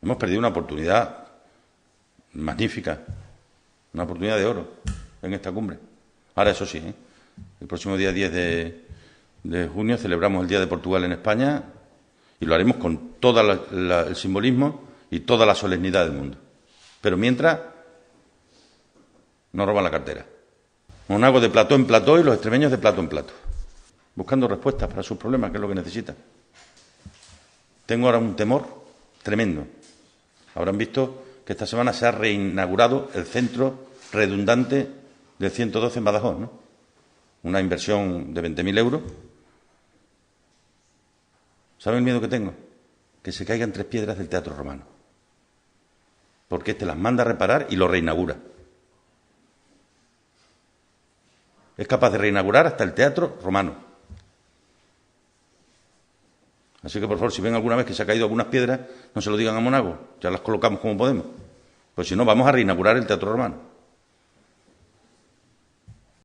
Hemos perdido una oportunidad magnífica, una oportunidad de oro en esta cumbre. Ahora, eso sí, el próximo día 10 de junio celebramos el Día de Portugal en España y lo haremos con todo el simbolismo y toda la solemnidad del mundo. Pero mientras, nos roban la cartera. Monago de plató en plató y los extremeños de plato en plato, buscando respuestas para sus problemas, que es lo que necesitan. Tengo ahora un temor tremendo. Habrán visto que esta semana se ha reinaugurado el centro redundante del 112 en Badajoz, ¿no? Una inversión de 20.000 euros. ¿Saben el miedo que tengo? Que se caigan 3 piedras del Teatro Romano. Porque este las manda a reparar y lo reinaugura. Es capaz de reinaugurar hasta el Teatro Romano. Así que, por favor, si ven alguna vez que se ha caído algunas piedras, no se lo digan a Monago. Ya las colocamos como podemos. Pues si no, vamos a reinaugurar el Teatro Romano.